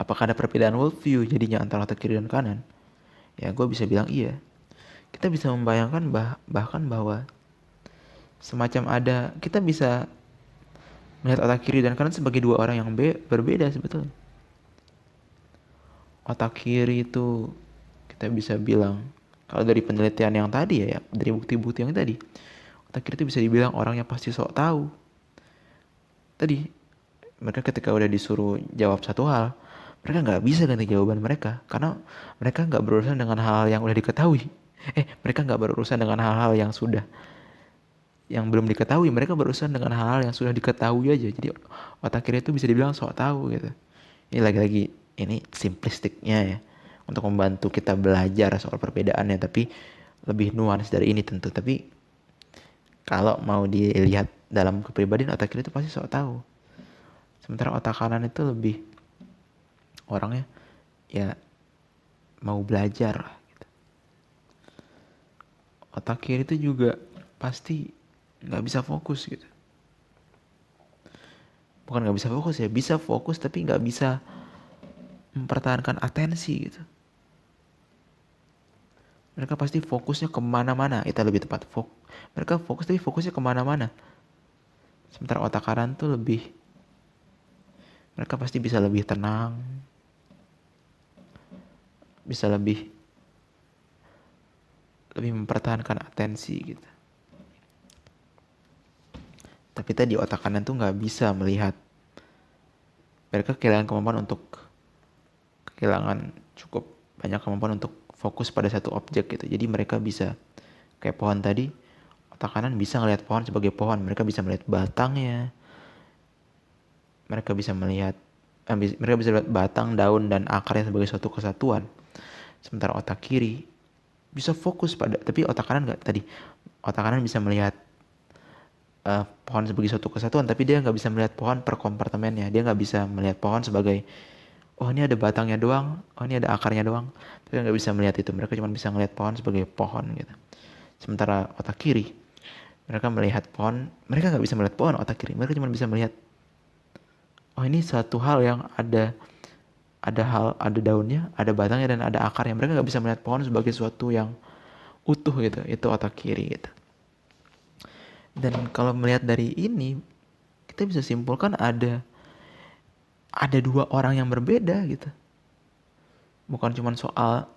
apakah ada perbedaan worldview jadinya antara otak kiri dan kanan? Ya gue bisa bilang iya. Kita bisa membayangkan bahkan bahwa kita bisa melihat otak kiri dan kanan sebagai dua orang yang berbeda sebetulnya. Otak kiri itu kita bisa bilang, kalau dari penelitian yang tadi ya, dari bukti-bukti yang tadi, otak kiri itu bisa dibilang orangnya pasti sok tahu. Tadi mereka ketika udah disuruh jawab satu hal, mereka nggak bisa ganti jawaban mereka karena mereka nggak berurusan dengan hal-hal yang udah diketahui. Mereka nggak berurusan dengan hal-hal yang belum diketahui. Mereka berurusan dengan hal-hal yang sudah diketahui aja. Jadi otak kiri itu bisa dibilang sok tahu gitu. Ini lagi-lagi ini simplistiknya ya, untuk membantu kita belajar soal perbedaannya, tapi lebih nuans dari ini tentu. Tapi kalau mau dilihat dalam kepribadian, otak kiri itu pasti sok tahu. Sementara otak kanan itu lebih orangnya ya mau belajar gitu. Otak kiri itu juga pasti nggak bisa fokus gitu. Bukan nggak bisa fokus ya, bisa fokus tapi nggak bisa mempertahankan atensi gitu. Mereka pasti fokusnya kemana-mana, itu lebih tepat. Mereka fokus tapi fokusnya kemana-mana. Sementara otak kanan tuh mereka pasti bisa lebih tenang, bisa lebih mempertahankan atensi gitu. Tapi tadi otak kanan tuh nggak bisa melihat. Mereka kehilangan cukup banyak kemampuan untuk fokus pada satu objek gitu. Jadi mereka bisa kayak pohon tadi, otak kanan bisa ngelihat pohon sebagai pohon. Mereka bisa melihat batangnya. Mereka bisa melihat batang, daun, dan akarnya sebagai suatu kesatuan. Sementara otak kiri bisa fokus tapi otak kanan nggak tadi. Otak kanan bisa melihat pohon sebagai suatu kesatuan, tapi dia nggak bisa melihat pohon per kompartemennya. Dia nggak bisa melihat pohon sebagai, oh ini ada batangnya doang, oh ini ada akarnya doang. Mereka nggak bisa melihat itu. Mereka cuma bisa melihat pohon sebagai pohon gitu. Sementara otak kiri, mereka nggak bisa melihat pohon otak kiri. Mereka cuma bisa melihat, oh ini satu hal yang ada daunnya, ada batangnya, dan ada akarnya. Mereka nggak bisa melihat pohon sebagai sesuatu yang utuh gitu. Itu otak kiri gitu. Dan kalau melihat dari ini, kita bisa simpulkan ada dua orang yang berbeda gitu. Bukan cuma soal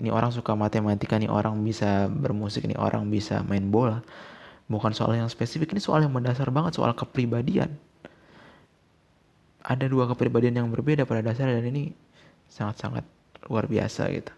ini orang suka matematika, ini orang bisa bermusik, ini orang bisa main bola. Bukan soal yang spesifik, ini soal yang mendasar banget, soal kepribadian. Ada dua kepribadian yang berbeda pada dasarnya, dan ini sangat-sangat luar biasa gitu.